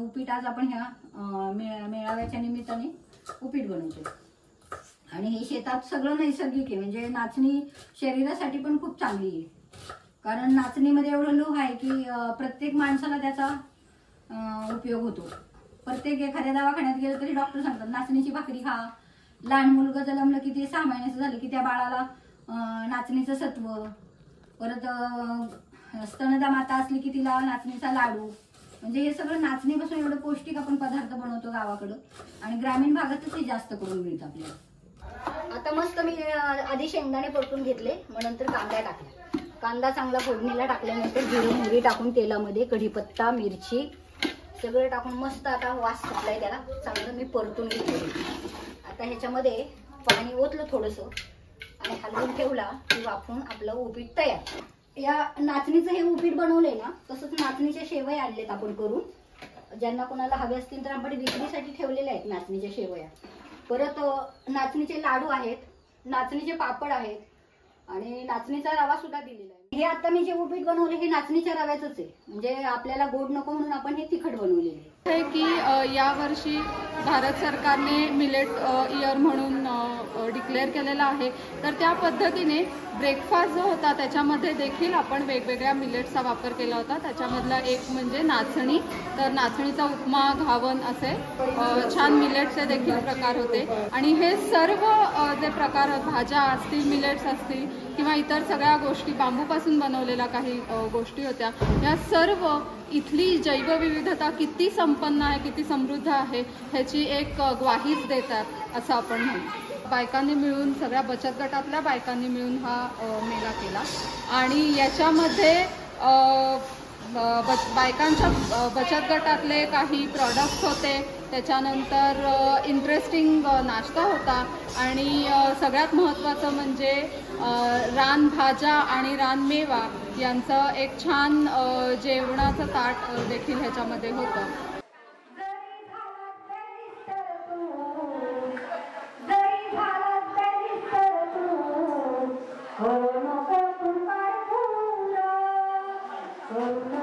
उपीट आज आपण ह्या मेळाव्याच्या निमित्ताने उपीट बनवतो। आणि हे शेतात सगळं नैसर्गिक आहे, म्हणजे नाचणी शरीरासाठी पण खूप चांगली आहे, कारण नाचणीमध्ये एवढं लोह आहे की प्रत्येक माणसाला त्याचा उपयोग होतो। प्रत्येक एखाद्या दवाखान्यात गेलं तरी डॉक्टर सांगतात नाचणीची भाकरी खा। लहान मुलगा जन्मलं की ते 6 महिन्याचं झालं की त्या बाळाला नाचणीचं सत्व, परत स्तनदा माता असली की तिला नाचणीचा लाडू, म्हणजे हे सगळं नाचणीपासून एवढं पौष्टिक आपण पदार्थ बनवतो गावाकडं, आणि ग्रामीण भागातच हे जास्त करून मिळतं आपल्याला। आता मस्त मी आधी शेंगदाणे परतून घेतले, मग नंतर कांदा टाकला। कांदा चांगला फोडणीला टाकल्यानंतर जिरं मोहरी टाकून तेलामध्ये कढीपत्ता मिरची सगळं टाकून मस्त आता वास सुटलाय त्याला, चांगलं मी परतून घेतले। आता ह्याच्यामध्ये पाणी ओतलं थोडंसं आणि हलवून ठेवला की वाफवून आपलं उपीट तयार। या नाचणीचं हे उपीट बनवलंय ना, तसंच नाचणीच्या शेवया आणलेत आपण करून, ज्यांना कोणाला हवे असतील तर आपण विक्रीसाठी ठेवलेले आहेत नाचणीच्या शेवया। परत नाचणीचे लाडू आहेत, नाचणीचे पापड आहेत आणि नाचणीचा रवा सुद्धा दिलेला आहे। हे आता मी जे उपीट बनवले हे नाचणीच्या रव्याचंच आहे, म्हणजे आपल्याला गोड नको म्हणून आपण हे तिखट बनवलेले आहे। की या वर्षी भारत सरकारने मिलेट इयर म्हणून डिक्लेअर केलेला आहे, तर त्या पद्धतीने ब्रेकफास्ट जो होता त्याच्यामध्ये देखील आपण वेगवेगळ्या मिलेट्सचा वापर केला होता। त्याच्यामधला एक म्हणजे नाचणी, तर नाचणीचा उपमा, घावन असे छान मिलेट्सचे देखील प्रकार होते। आणि हे सर्व जे प्रकार भाज्या असतील, मिलेट्स असतील किंवा इतर सगळ्या गोष्टी, बांबूपासून बनवलेल्या काही गोष्टी होत्या, या सर्व इथली जैवविविधता किती संपन्न आहे, किती समृद्ध आहे ह्याची एक ग्वाहीच देतात असं आपण म्हणू। बायकांनी मिळून, सगळ्या बचत गटातल्या बायकांनी मिळून हा मेळा केला आणि याच्यामध्ये बायकांच्या बचत गटातले काही प्रॉडक्ट्स होते, त्याच्यानंतर इंटरेस्टिंग नाश्ता होता आणि सगळ्यात महत्त्वाचं म्हणजे रानभाज्या आणि रानमेवा यांचं एक छान जेवणाचं ताट देखील ह्याच्यामध्ये होतं। Oh, no,